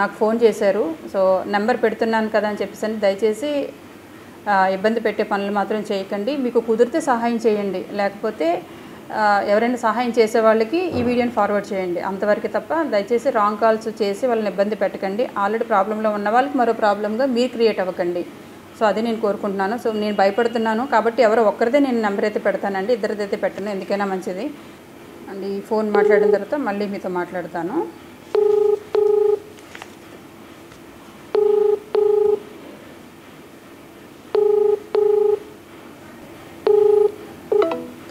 నాకు ఫోన్ చేశారు. సో నెంబర్ పెడుతున్నాను కదా అని చెప్పేసి దయచేసి ఇబ్బంది పెట్టే పనులు మాత్రం చేయకండి. మీకు కుదిరితే సహాయం చేయండి, లేకపోతే ఎవరైనా సహాయం చేసే వాళ్ళకి ఈ వీడియోని ఫార్వర్డ్ చేయండి, అంతవరకు తప్ప దయచేసి రాంగ్ కాల్స్ చేసి వాళ్ళని ఇబ్బంది పెట్టకండి. ఆల్రెడీ ప్రాబ్లంలో ఉన్న వాళ్ళకి మరో ప్రాబ్లంగా మీరు క్రియేట్ అవ్వకండి. సో అది నేను కోరుకుంటున్నాను. సో నేను భయపడుతున్నాను కాబట్టి ఎవరో ఒక్కరిదే నేను నెంబర్ అయితే పెడతానండి, ఇద్దరిదైతే పెట్టను, ఎందుకైనా మంచిది అండ్ ఈ ఫోన్ మాట్లాడిన తర్వాత మళ్ళీ మీతో మాట్లాడతాను.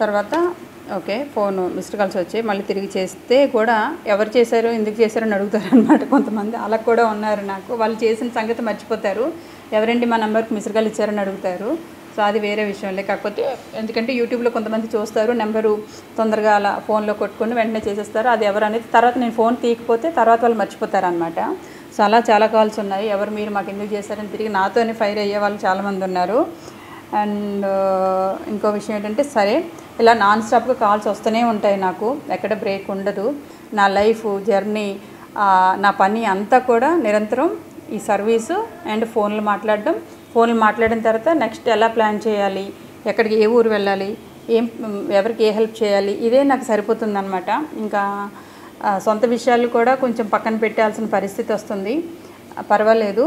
తర్వాత ఓకే ఫోన్ మిస్డ్ కాల్స్ వచ్చాయి, మళ్ళీ తిరిగి చేస్తే కూడా ఎవరు చేశారు ఎందుకు చేశారు అని అడుగుతారు అనమాట కొంతమంది. అలా కూడా ఉన్నారు నాకు. వాళ్ళు చేసిన సంగతి మర్చిపోతారు, ఎవరండి మా నెంబర్కి మిస్డ్ కాల్ ఇచ్చారని అడుగుతారు. సో అది వేరే విషయంలే. కాకపోతే ఎందుకంటే యూట్యూబ్లో కొంతమంది చూస్తారు, నెంబరు తొందరగా అలా ఫోన్లో కొట్టుకొని వెంటనే చేసేస్తారు. అది ఎవరు అనేది తర్వాత నేను ఫోన్ తీయకపోతే తర్వాత వాళ్ళు మర్చిపోతారు అనమాట. సో అలా చాలా కాల్స్ ఉన్నాయి. ఎవరు మీరు మాకు ఎందుకు చేశారని తిరిగి నాతోనే ఫైర్ అయ్యే వాళ్ళు చాలామంది ఉన్నారు. అండ్ ఇంకో విషయం ఏంటంటే సరే ఇలా నాన్ స్టాప్గా కాల్స్ వస్తూనే ఉంటాయి, నాకు ఎక్కడ బ్రేక్ ఉండదు. నా లైఫ్ జర్నీ నా పని అంతా కూడా నిరంతరం ఈ సర్వీసు అండ్ ఫోన్లు మాట్లాడిన తర్వాత నెక్స్ట్ ఎలా ప్లాన్ చేయాలి, ఎక్కడికి ఏ ఊరు వెళ్ళాలి, ఎవరికి ఏ హెల్ప్ చేయాలి, ఇదే నాకు సరిపోతుందన్నమాట. ఇంకా సొంత విషయాలు కూడా కొంచెం పక్కన పెట్టాల్సిన పరిస్థితి వస్తుంది. పర్వాలేదు,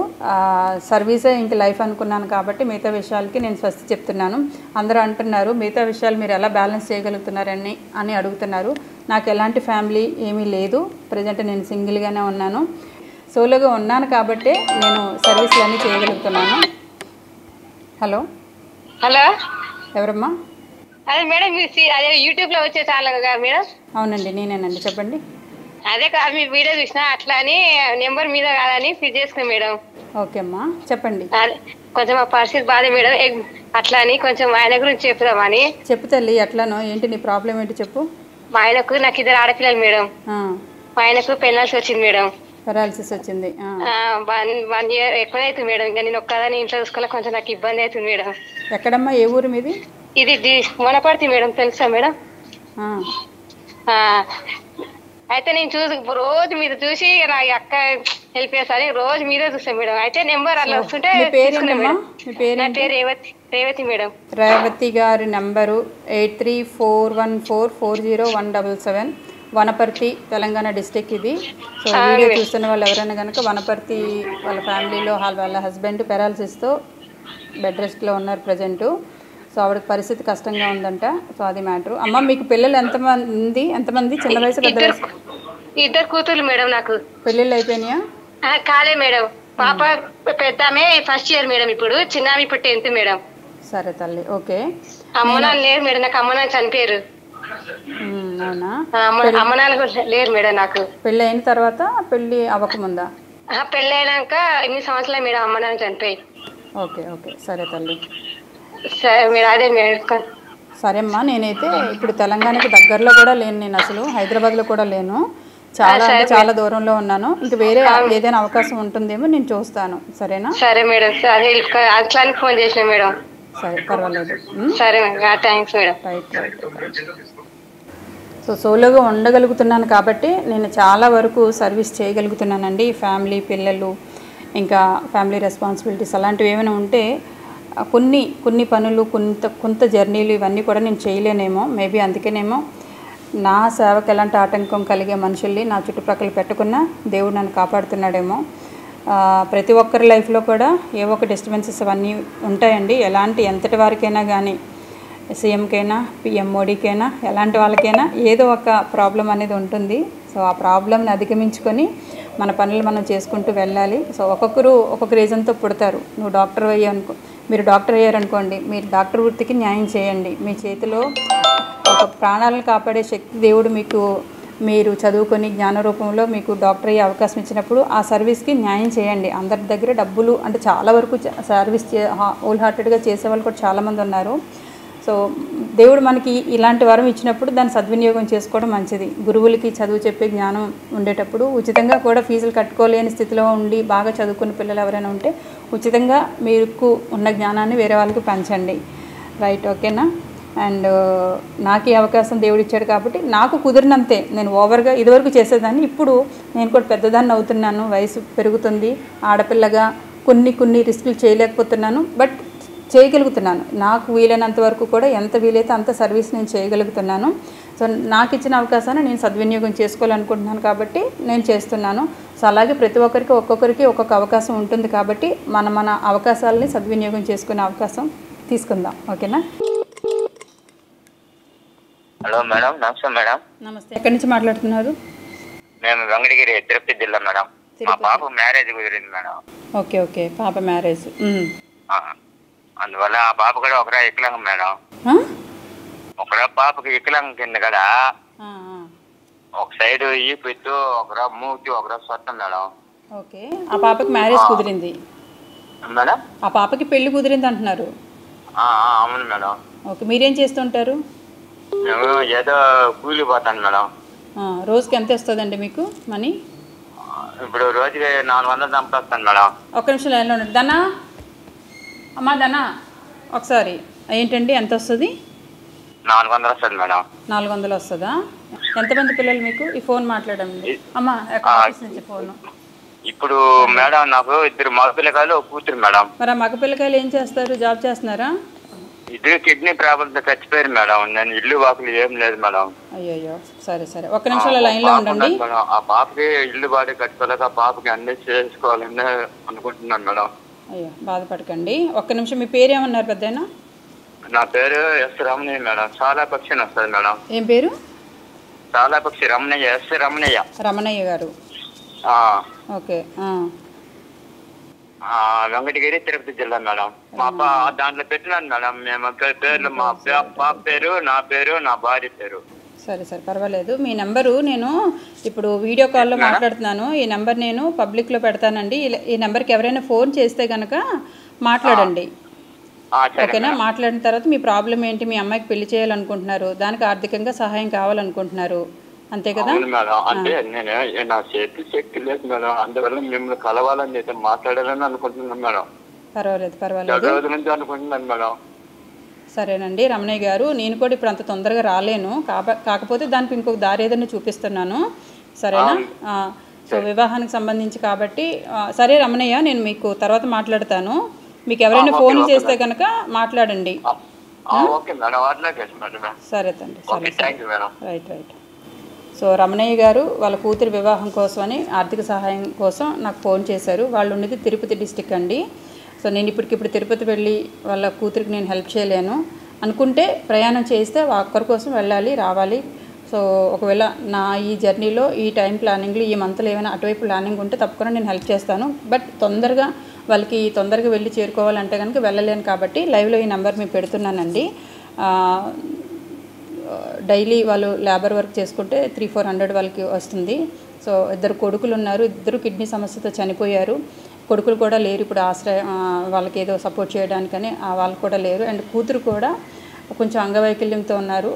సర్వీసే ఇంక లైఫ్ అనుకున్నాను కాబట్టి మిగతా విషయాలకి నేను స్వస్తి చెప్తున్నాను. అందరూ అంటున్నారు మిగతా విషయాలు మీరు ఎలా బ్యాలెన్స్ చేయగలుగుతున్నారని అడుగుతున్నారు. నాకు ఎలాంటి ఫ్యామిలీ ఏమీ లేదు, ప్రజెంట్ నేను సింగిల్గానే ఉన్నాను, సోలోగా ఉన్నాను కాబట్టి నేను సర్వీసులు అన్నీ చేయగలుగుతున్నాను. హలో హలో ఎవరమ్మా? అదే మేడం అదే యూట్యూబ్లో వచ్చే ఛానల్ కదా మేడం? అవునండి నేనేనండి, చెప్పండి. అదే కాదు మీ వీడియో చూసినా అట్లా అని నెంబర్ మీద కాదని ఫిట్ చేసుకున్నా మేడం. ఓకే అమ్మా చెప్పండి. కొంచెం మా పరిస్థితి బాధ మేడం, అట్లా అని కొంచెం ఆయన గురించి చెప్తామని. చెప్పు తల్లి, ఎట్లానో ఏంటి నీ ప్రాబ్లం ఏంటి చెప్పు. మా ఆయనకు నాకు 2 ఆడపిల్లలు మేడం. మా ఆయనకు పెనాల్సి వచ్చింది మేడం, పెరాలసిస్ వచ్చింది. 1 year ఎక్కువ అవుతుంది మేడం. ఇంకా నేను ఒక్కదాని ఇంట్లో చూసుకోవాలి, కొంచెం నాకు ఇబ్బంది అవుతుంది మేడం. ఎక్కడమ్మా, ఏ ఊరు మీది? ఇది వనపర్తి మేడం, తెలుసా మేడం? అయితే నేను రోజు మీరు చూసి నా అక్క హెల్ప్ చేస్తాను, రోజు మీరే చూస్తాను మేడం. అయితే నెంబర్ అలా వస్తుంటే రేవతి మేడం. రేవతి గారి నెంబరు 8341440177, వనపర్తి తెలంగాణ డిస్టిక్ ఇది. సో వీడియో చూస్తున్న వాళ్ళు ఎవరైనా కనుక వనపర్తి వాళ్ళ ఫ్యామిలీలో వాళ్ళ హస్బెండ్ పెరాలసిస్తో బెడ్ రెస్ట్లో ఉన్నారు ప్రజెంటు. సో ఆవిడకి పరిస్థితి కష్టంగా ఉందంట. సో అది మ్యాటర్. అమ్మ మీకు పిల్లలు ఎంతమంది? చిన్న వయసు పెద్ద వయసు? 2 కూతుర్లు మేడం. నాకు పెళ్ళిళ్ళు అయిపోయినాయా? కాలే మేడం. పాప పెద్ద ఆమె ఫస్ట్ ఇయర్ మేడం, ఇప్పుడు చిన్న ఆమె ఇప్పుడు 10th మేడం. సరే తల్లి, ఓకే. అమ్మనాలు లేరు మేడం నాకు, అమ్మనాలు చనిపోయారు. అవునా? అమ్మనాలు లేరు మేడం నాకు. పెళ్ళి అయిన తర్వాత పెళ్ళి అవ్వకముందా? పెళ్ళి అయినాక 8 సంవత్సరాలు మేడం అమ్మనాలు చనిపోయి. ఓకే సరే తల్లి. సరే అమ్మా, నేనైతే ఇప్పుడు తెలంగాణకి దగ్గరలో కూడా లేను, నేను అసలు హైదరాబాద్లో కూడా లేను, చాలా దూరంలో ఉన్నాను. ఇంక వేరే ఏదైనా అవకాశం ఉంటుందేమో నేను చూస్తాను, సరేనా? సరే మేడం, అట్లానే ఫోన్ చేసిన మేడం. సరే పర్వాలేదు. సరే థ్యాంక్స్ మేడం. రైట్. సో సోలోగా ఉండగలుగుతున్నాను కాబట్టి నేను చాలా వరకు సర్వీస్ చేయగలుగుతున్నానండి. ఫ్యామిలీ, పిల్లలు, ఇంకా ఫ్యామిలీ రెస్పాన్సిబిలిటీస్ అలాంటివి ఏమైనా ఉంటే కొన్ని పనులు, కొంత జర్నీలు ఇవన్నీ కూడా నేను చేయలేనేమో. మేబీ అందుకేనేమో నా సేవకు ఎలాంటి ఆటంకం కలిగే మనుషుల్ని నా చుట్టుప్రక్కల పెట్టుకున్నా దేవుడు నన్ను కాపాడుతున్నాడేమో. ప్రతి ఒక్కరి లైఫ్లో కూడా ఏవో ఒక డిస్టర్బెన్సెస్ అవన్నీ ఉంటాయండి. ఎంతటి వారికైనా కానీ, సీఎంకైనా పిఎంఓడికైనా ఎలాంటి వాళ్ళకైనా ఏదో ఒక ప్రాబ్లం అనేది ఉంటుంది. సో ఆ ప్రాబ్లంని అధిగమించుకొని మన పనులు మనం చేసుకుంటూ వెళ్ళాలి. సో ఒక్కొక్కరు ఒక్కొక్క రీజన్తో పుడతారు. మీరు డాక్టర్ అయ్యారనుకోండి, మీరు డాక్టర్ వృత్తికి న్యాయం చేయండి. మీ చేతిలో ఒక ప్రాణాలను కాపాడే శక్తి దేవుడు మీకు మీరు చదువుకొని జ్ఞాన రూపంలో మీకు డాక్టర్ అయ్యే అవకాశం ఇచ్చినప్పుడు ఆ సర్వీస్కి న్యాయం చేయండి. అందరి దగ్గర డబ్బులు అంటే చాలా వరకు సర్వీస్ హోల్ హార్టెడ్గా చేసేవాళ్ళు కూడా చాలామంది ఉన్నారు. సో దేవుడు మనకి ఇలాంటి వరం ఇచ్చినప్పుడు దాన్ని సద్వినియోగం చేసుకోవడం మంచిది. గురువులకి చదువు చెప్పే జ్ఞానం ఉండేటప్పుడు ఉచితంగా కూడా ఫీజులు కట్టుకోలేని స్థితిలో ఉండి బాగా చదువుకున్న పిల్లలు ఎవరైనా ఉంటే ఉచితంగా మీకు ఉన్న జ్ఞానాన్ని వేరే వాళ్ళకి పంచండి. రైట్, ఓకేనా? అండ్ నాకు ఈ అవకాశం దేవుడు ఇచ్చాడు కాబట్టి నాకు కుదిరినంతే నేను ఓవర్గా ఇదివరకు చేసేదాన్ని, ఇప్పుడు నేను కూడా పెద్దదాన్ని అవుతున్నాను, వయసు పెరుగుతుంది, ఆడపిల్లగా కొన్ని రిస్కులు చేయలేకపోతున్నాను, బట్ చేయగలుగుతున్నాను. నాకు వీలైనంత వరకు కూడా ఎంత వీలైతే అంత సర్వీస్ నేను చేయగలుగుతున్నాను. సో నాకు ఇచ్చిన అవకాశాన్ని నేను సద్వినియోగం చేసుకోవాలనుకుంటున్నాను కాబట్టి నేను చేస్తున్నాను. సో అలాగే ప్రతి ఒక్కరికి ఒక్కొక్కరికి ఒక్కొక్క అవకాశం ఉంటుంది కాబట్టి మన అవకాశాలని సద్వినియోగం చేసుకునే అవకాశం తీసుకుందాం. ఓకేనా? హలో మేడం, నమస్తే మేడం. నమస్తే. ఎక్కడి నుంచి మాట్లాడుతున్నారు? మేము వెంకటగిరి, తిరుపతి జిల్లా మేడం. మా పాప మ్యారేజ్ కుదిరింది మేడం. ఓకే. పాప మ్యారేజ్. అందువల్ల ఆ పాప కూడా ఒకరా వికలాంగం మేడం. ఒకరా పాపకి వికలాంగం కింద కదా, ఒక సైడ్ ఈ పెట్టు, ఒకరా మూతి, ఒకరా స్వత్తం మేడం. ఓకే. ఆ పాపకి మ్యారేజ్ కుదిరింది మేడం? ఆ పాపకి పెళ్లి కుదిరింది అంటున్నారు? అవును మేడం. ఓకే. మీరేం చేస్తుంటారు? మేము ఏదో కూలి పోతాను మేడం. రోజుకి ఎంత వస్తుందండి మీకు మనీ? ఇప్పుడు రోజుకి 400 సంపాదిస్తాను మేడం. ఒక్క నిమిషం లైన్లో ఉండండి. దనా, అమ్మా దనా, ఒకసారి ఏంటండి ఎంత వస్తుంది? 400 వస్తుంది మేడం. 400 వస్తుందా? ఎంతమంది పిల్లలు మీకు? ఈ ఫోన్ మాట్లాడండి అమ్మా, ఆఫీస్ నుంచి ఫోను. ఇప్పుడు మేడం నాకు 2 మగ పిల్లకాయలు, ఒక కూతురు మేడం. మరి ఆ మగ పిల్లకాయలు ఏం చేస్తారు? జాబ్ చేస్తున్నారా? 2 కిడ్నీ ప్రాబ్లంతో చచ్చిపోయారు మేడం. నేను ఇల్లు వాకులు ఏం లేదు మేడం. అయ్యో, సరే. ఒక్క నిమిషాల లైన్లో ఉండండి. ఆ పాపకి ఇల్లు బాడీ కట్టుకోలేక ఆ పాపకి అన్ని చేసుకోవాలని అనుకుంటున్నాను మేడం. అయ్యో, బాధపడకండి. ఒక్క నిమిషం. మీ పేరు ఏమన్నారు పెద్దయినా? నా పేరు ఎస్ రమణయ్య మేడం. చాలా పక్షి వస్తుంది మేడం. ఏం పేరు? చాలా పక్షి రమణయ్య, ఎస్ రమణయ్య. రమణయ్య గారు. ఓకే. వెంకటగిరి, తిరుపతి జిల్లా మేడం. మా దాంట్లో పెట్టినాను మేడం. మేము పేర్లు, మా పాప పేరు, నా పేరు, నా భార్య పేరు. సరే పర్వాలేదు. మీ నెంబరు నేను ఇప్పుడు వీడియో కాల్లో మాట్లాడుతున్నాను. ఈ నెంబర్ నేను పబ్లిక్లో పెడతానండి. ఈ నెంబర్కి ఎవరైనా ఫోన్ చేస్తే కనుక మాట్లాడండి. ఓకేనా? మాట్లాడిన తర్వాత మీ ప్రాబ్లం ఏంటి, మీ అమ్మాయికి పెళ్లి చేయాలనుకుంటున్నారు, దానికి ఆర్థికంగా సహాయం కావాలనుకుంటున్నారు, అంతే కదా? అంటే నేను నా చేతి శక్తి లేదు మేడం. అందువల్ల మిమ్మల్ని కలవాలని అయితే మాట్లాడాలని అనుకుంటున్నాను మేడం. పర్వాలేదు నుంచి అనుకుంటున్నాను మేడం. సరేనండి రమణయ్య గారు, నేను కూడా ఇప్పుడు అంత తొందరగా రాలేను, కాకపోతే దానికి ఇంకొక దారి ఏదైనా చూపిస్తున్నాను. సరేనా? సో వివాహానికి సంబంధించి కాబట్టి సరే రమణయ్య, నేను మీకు తర్వాత మాట్లాడతాను. మీకు ఎవరైనా ఫోన్ చేస్తే కనుక మాట్లాడండి. సరే తండ్రి. రైట్. సో రమణయ్య గారు వాళ్ళ కూతురి వివాహం కోసమని ఆర్థిక సహాయం కోసం నాకు ఫోన్ చేశారు. వాళ్ళు ఉండేది తిరుపతి డిస్టిక్ అండి. సో నేను ఇప్పటికిప్పుడు తిరుపతి వెళ్ళి వాళ్ళ కూతురికి నేను హెల్ప్ చేయలేను. అనుకుంటే ప్రయాణం చేస్తే ఒక్కరి కోసం వెళ్ళాలి, రావాలి. సో ఒకవేళ నా ఈ జర్నీలో ఈ టైం ప్లానింగ్లో ఈ మంత్లో ఏమైనా అటువైపు ప్లానింగ్ ఉంటే తప్పకుండా నేను హెల్ప్ చేస్తాను. బట్ వాళ్ళకి తొందరగా వెళ్ళి చేరుకోవాలంటే కనుక వెళ్ళలేను కాబట్టి లైవ్లో ఈ నెంబర్ మేము పెడుతున్నానండి. డైలీ వాళ్ళు లేబర్ వర్క్ చేసుకుంటే 300-400 వాళ్ళకి వస్తుంది. సో 2 కొడుకులు ఉన్నారు, 2 కిడ్నీ సమస్యతో చనిపోయారు. కొడుకులు కూడా లేరు ఇప్పుడు వాళ్ళకి ఏదో సపోర్ట్ చేయడానికని, వాళ్ళు కూడా లేరు. అండ్ కూతురు కూడా కొంచెం అంగవైకల్యంతో ఉన్నారు.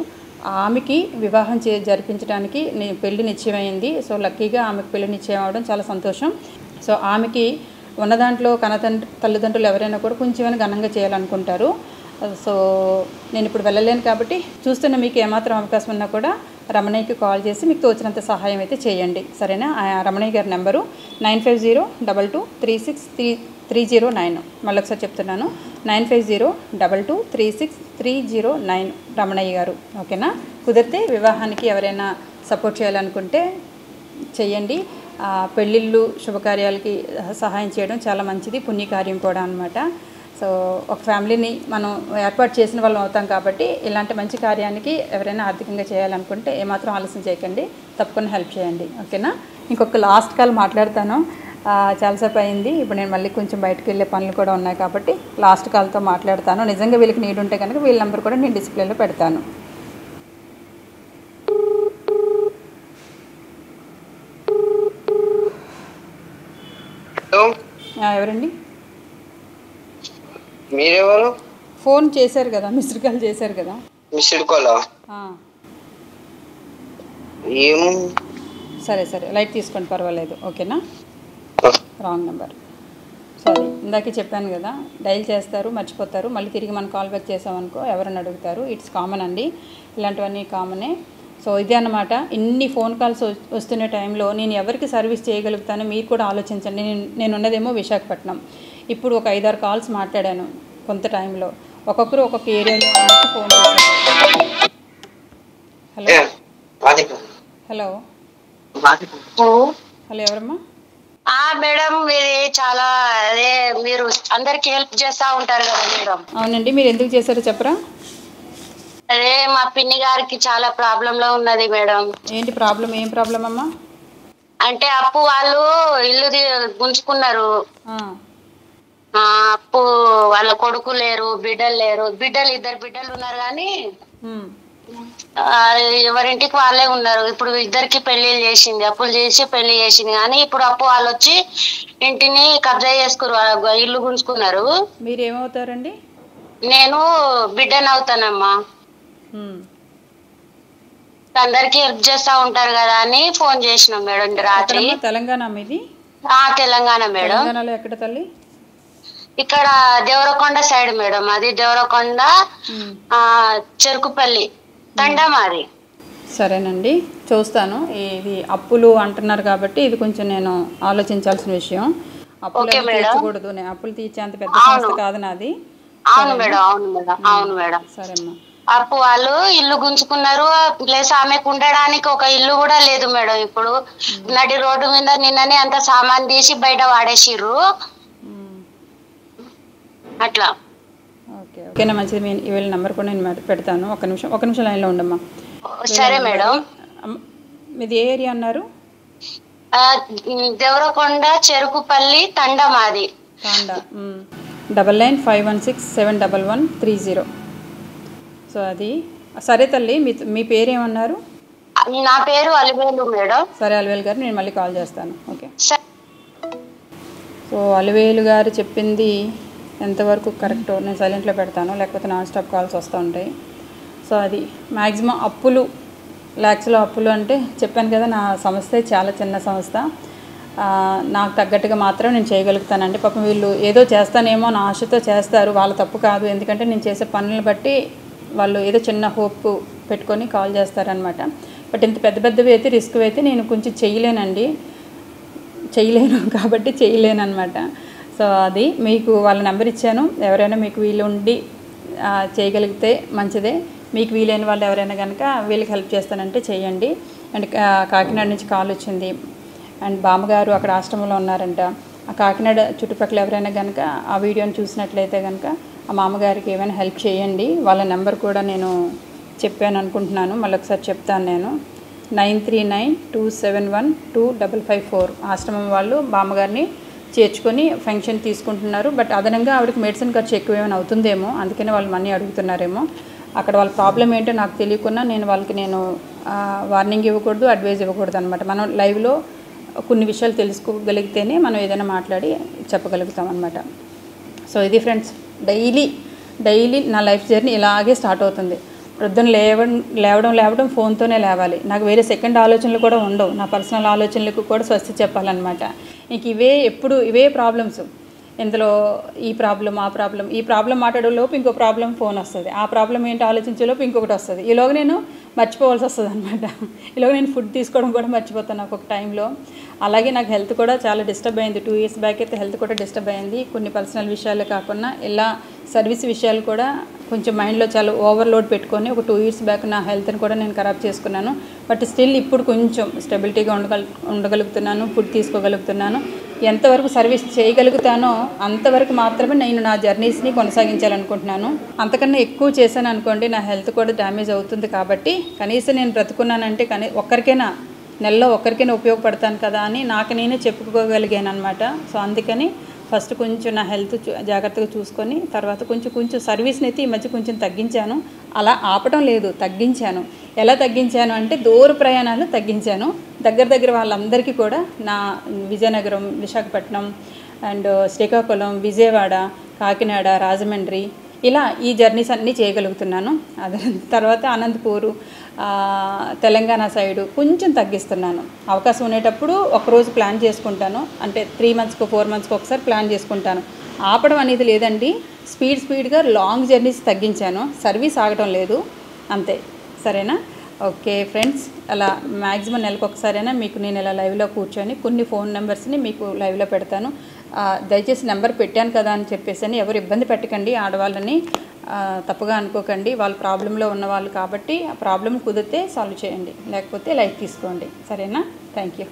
ఆమెకి వివాహం జరిపించడానికి పెళ్లి నిశ్చయమైంది. సో లక్కీగా ఆమెకు పెళ్లి నిశ్చయం అవడం చాలా సంతోషం. సో ఆమెకి ఉన్న దాంట్లో తల్లిదండ్రులు ఎవరైనా కూడా కొంచెమైనా ఘనంగా చేయాలనుకుంటారు. సో నేను ఇప్పుడు వెళ్ళలేను కాబట్టి చూస్తున్న మీకు ఏమాత్రం అవకాశం ఉన్నా కూడా రమణయ్యకి కాల్ చేసి మీకు తోచినంత సహాయం అయితే చేయండి. సరేనా? రమణయ్య గారి నెంబరు 9502236309. మళ్ళీ ఒకసారి చెప్తున్నాను, 9502236309 రమణయ్య గారు. ఓకేనా? కుదిరితే వివాహానికి ఎవరైనా సపోర్ట్ చేయాలనుకుంటే చెయ్యండి. పెళ్ళిళ్ళు శుభకార్యాలకి సహాయం చేయడం చాలా మంచిది, పుణ్యకార్యం కూడా అన్నమాట. సో ఒక ఫ్యామిలీని మనం ఏర్పాటు చేసిన వాళ్ళం అవుతాం కాబట్టి ఇలాంటి మంచి కార్యానికి ఎవరైనా ఆర్థికంగా చేయాలనుకుంటే ఏమాత్రం ఆలస్యం చేయకండి, తప్పకుండా హెల్ప్ చేయండి. ఓకేనా? ఇంకొక లాస్ట్ కాల్ మాట్లాడతాను. చాలాసేపు అయింది. ఇప్పుడు నేను మళ్ళీ కొంచెం బయటకు వెళ్ళే పనులు కూడా ఉన్నాయి కాబట్టి లాస్ట్ కాల్తో మాట్లాడతాను. నిజంగా వీళ్ళకి నీడ్ ఉంటే కనుక వీళ్ళ నెంబర్ కూడా నేను డిస్ప్లేలో పెడతాను. ఎవరండి? మీరెవరు? ఫోన్ చేశారు కదా, మిస్డ్ కాల్ చేశారు కదా. Missed call? ఏం సరే సరే లైట్ తీసుకోండి, పర్వాలేదు, ఓకేనా. Wrong number. సరే, ఇందాకే చెప్పాను కదా, డైల్ చేస్తారు, మర్చిపోతారు, మళ్ళీ తిరిగి మనం కాల్ బ్యాక్ చేసామనుకో ఎవరైనా అడుగుతారు. ఇట్స్ కామన్ అండి, ఇలాంటివన్నీ కామనే. సో ఇదే అన్నమాట. ఇన్ని ఫోన్ కాల్స్ వస్తున్న టైంలో నేను ఎవరికి సర్వీస్ చేయగలుగుతానో మీరు కూడా ఆలోచించండి. నేను ఉన్నదేమో విశాఖపట్నం. ఇప్పుడు ఒక 5-6 కాల్స్ మాట్లాడాను కొంత టైంలో. ఒక్కొక్కరు ఒక్కొక్క ఏరియాలో ఫోన్ చేశారు. హలో హలో హలో ఎవరమ్మా? మేడం మీది చాలా అదే మీరు అందరికి హెల్ప్ చేస్తా ఉంటారు కదా మేడం. అవునండి, మీరు ఎందుకు చేశారో చెప్పరా? అదే మా పిన్ని గారికి చాలా ప్రాబ్లం లో ఉన్నది మేడం. ఏంటి ప్రాబ్లం? ఏం ప్రాబ్లం అమ్మా? అంటే అప్పు వాళ్ళు ఇల్లు గుంజుకున్నారు. అప్పు వాళ్ళ కొడుకు లేరు, బిడ్డలు లేరు. ఇద్దరు బిడ్డలు ఉన్నారు కానీ ఎవరింటికి వాళ్ళే ఉన్నారు. ఇప్పుడు ఇద్దరికి పెళ్లిళ్ళు చేసింది, అప్పులు చేసి పెళ్లి చేసింది. కానీ ఇప్పుడు అప్పు వాళ్ళు వచ్చి ఇంటిని కబ్జా చేసుకున్నారు, ఇల్లు గుంజుకున్నారు. మీరు ఏమవుతారండి? నేను బిడ్డను అవుతానమ్మా. అందరికి హెల్ప్ చేస్తా ఉంటారు కదా అని ఫోన్ చేసినాం మేడం రాత్రి. తెలంగాణ మీది? తెలంగాణ మేడం. తెలంగాణలో ఎక్కడ తల్లి? ఇక్కడ దేవరకొండ సైడ్ మేడం. అది దేవరకొండ చెరుకుపల్లి తండమాది. సరేనండి, చూస్తాను. ఇది అప్పులు అంటున్నారు కాబట్టి ఇది కొంచెం నేను ఆలోచించాల్సిన విషయం. అప్పులు తీర్చకూడదు, అప్పులు తీర్చేంత పెద్ద సంస్థ కాదు నాది. అవును మేడం, అవును మేడం, అవును మేడం. సరేమ్మా. అప్పు వాళ్ళు ఇల్లు గుంజుకున్నారు, ప్లస్ ఆమెకు ఉండడానికి ఒక ఇల్లు కూడా లేదు మేడం. ఇప్పుడు నడి రోడ్డు మీద నిన్ననే అంత సామాన్ తీసి బయట వాడేసిర్రు అట్లా. ఓకే ఓకేనా, మంచిది. వీళ్ళ నెంబర్ కూడా నేను పెడతాను. ఒక నిమిషం లైన్లో ఉండమ్మా. సరే మేడం. మీది ఏ ఏరియా అన్నారు? దేవరకొండ చెరుకుపల్లి తండమాది. తాండా. 9951671130. సో అది సరే తల్లి. మీ పేరు ఏమన్నారు? నా పేరు అలివేలు మేడం. సరే అలివేలు గారు, నేను మళ్ళీ కాల్ చేస్తాను. ఓకే. సో అలివేలు గారు చెప్పింది ఎంతవరకు కరెక్టో నేను సైలెంట్లో పెడతాను, లేకపోతే నాన్ స్టాప్ కాల్స్ వస్తూ ఉంటాయి. సో అది మ్యాక్సిమం అప్పులు, ల్యాక్స్లో అప్పులు అంటే చెప్పాను కదా, నా సంస్థ చాలా చిన్న సంస్థ. నాకు తగ్గట్టుగా మాత్రం నేను చేయగలుగుతానండి. పాపం వీళ్ళు ఏదో చేస్తానేమో నా ఆశతో చేస్తారు, వాళ్ళ తప్పు కాదు. ఎందుకంటే నేను చేసే పనులను బట్టి వాళ్ళు ఏదో చిన్న హోప్ పెట్టుకొని కాల్ చేస్తారనమాట. బట్ ఇంత పెద్దవి అయితే రిస్క్ అయితే నేను కొంచెం చేయలేను కాబట్టి చేయలేను అనమాట. సో అది మీకు వాళ్ళ నెంబర్ ఇచ్చాను. ఎవరైనా మీకు వీలు ఉండి చేయగలిగితే మంచిదే. మీకు వీలైన వాళ్ళు ఎవరైనా కనుక వీళ్ళకి హెల్ప్ చేస్తానంటే చేయండి. అండ్ కాకినాడ నుంచి కాల్ వచ్చింది. అండ్ బామ్మగారు అక్కడ ఆశ్రమంలో ఉన్నారంట. ఆ కాకినాడ చుట్టుపక్కల ఎవరైనా కనుక ఆ వీడియోని చూసినట్లయితే కనుక ఆ మామగారికి ఏమైనా హెల్ప్ చేయండి. వాళ్ళ నెంబర్ కూడా నేను చెప్పాను అనుకుంటున్నాను, మళ్ళీ ఒకసారి చెప్తాను నేను. 9392712554. ఆశ్రమం వాళ్ళు బామ్మగారిని చేర్చుకొని ఫంక్షన్ తీసుకుంటున్నారు. బట్ అదనంగా ఆవిడకి మెడిసిన్ ఖర్చు ఎక్కువ ఏమైనా అవుతుందేమో, అందుకనే వాళ్ళు మనీ అడుగుతున్నారేమో. అక్కడ వాళ్ళ ప్రాబ్లం ఏంటో నాకు తెలియకున్నా నేను వార్నింగ్ ఇవ్వకూడదు, అడ్వైజ్ ఇవ్వకూడదు అనమాట. మనం లైవ్లో కొన్ని విషయాలు తెలుసుకోగలిగితేనే మనం ఏదైనా మాట్లాడి చెప్పగలుగుతాం అనమాట. సో ఇది ఫ్రెండ్స్, డైలీ నా లైఫ్ జర్నీ ఇలాగే స్టార్ట్ అవుతుంది. ప్రొద్దున లేవడం ఫోన్తోనే లేవాలి. నాకు వేరే సెకండ్ ఆలోచనలు కూడా ఉండవు. నా పర్సనల్ ఆలోచనలకు కూడా స్వస్తి చెప్పాలన్నమాట. ఇంక ఇవే ప్రాబ్లమ్స్. ఇందులో ఈ ప్రాబ్లం మాట్లాడేలోపు ఇంకో ప్రాబ్లం ఫోన్ వస్తుంది. ఆ ప్రాబ్లం ఏంటో ఆలోచించేలోపు ఇంకొకటి వస్తుంది. ఈలోగా నేను మర్చిపోవాల్సి వస్తుంది అనమాట. ఈలోగా నేను ఫుడ్ తీసుకోవడం కూడా మర్చిపోతాను ఒక టైంలో. అలాగే నాకు హెల్త్ కూడా చాలా డిస్టర్బ్ అయింది. 2 years బ్యాక్ అయితే హెల్త్ కూడా డిస్టర్బ్ అయింది. కొన్ని పర్సనల్ విషయాలు కాకుండా ఇలా సర్వీస్ విషయాలు కూడా కొంచెం మైండ్లో చాలా ఓవర్లోడ్ పెట్టుకొని ఒక 2 years బ్యాక్ నా హెల్త్ని కూడా నేను ఖరాబ్ చేసుకున్నాను. బట్ స్టిల్ ఇప్పుడు కొంచెం స్టెబిలిటీగా ఉండగలుగుతున్నాను, ఫుడ్ తీసుకోగలుగుతున్నాను. ఎంతవరకు సర్వీస్ చేయగలుగుతానో అంతవరకు మాత్రమే నేను నా జర్నీస్ని కొనసాగించాలనుకుంటున్నాను. అంతకన్నా ఎక్కువ చేశాను అనుకోండి నా హెల్త్ కూడా డ్యామేజ్ అవుతుంది. కాబట్టి కనీసం నేను బ్రతుకున్నానంటే నెలలో ఒక్కరికైనా ఉపయోగపడతాను కదా అని నాకు నేనే చెప్పుకోగలిగాను అనమాట. సో అందుకని ఫస్ట్ కొంచెం నా హెల్త్ జాగ్రత్తగా చూసుకొని తర్వాత కొంచెం సర్వీస్ని అయితే ఈ మధ్య కొంచెం తగ్గించాను. అలా ఆపడం లేదు, తగ్గించాను. ఎలా తగ్గించాను అంటే దూర ప్రయాణాలు తగ్గించాను. దగ్గర వాళ్ళందరికీ కూడా నా విజయనగరం, విశాఖపట్నం, అండ్ శ్రీకాకుళం, విజయవాడ, కాకినాడ, రాజమండ్రి ఇలా ఈ జర్నీస్ అన్నీ చేయగలుగుతున్నాను. అదే తర్వాత అనంతపూరు, తెలంగాణ సైడు కొంచెం తగ్గిస్తున్నాను. అవకాశం ఉండేటప్పుడు ఒకరోజు ప్లాన్ చేసుకుంటాను, అంటే 3 మంత్స్కో 4 మంత్స్కి ఒకసారి ప్లాన్ చేసుకుంటాను. ఆపడం అనేది లేదండి, స్పీడ్గా లాంగ్ జర్నీస్ తగ్గించాను, సర్వీస్ ఆగటం లేదు అంతే. సరేనా? ఓకే ఫ్రెండ్స్, అలా మ్యాక్సిమం నెలకు ఒకసారైనా మీకు నేను ఇలా లైవ్లో కూర్చొని కొన్ని ఫోన్ నెంబర్స్ని మీకు లైవ్లో పెడతాను. దయచేసి నెంబర్ పెట్టాను కదా అని చెప్పేసి ఎవరు ఇబ్బంది పెట్టకండి, ఆడవాళ్ళని తప్పుగా అనుకోకండి. వాళ్ళు ప్రాబ్లంలో ఉన్నవాళ్ళు కాబట్టి ఆ ప్రాబ్లం కుదిరితే సాల్వ్ చేయండి, లేకపోతే లైట్ తీసుకోండి. సరేనా? Thank you.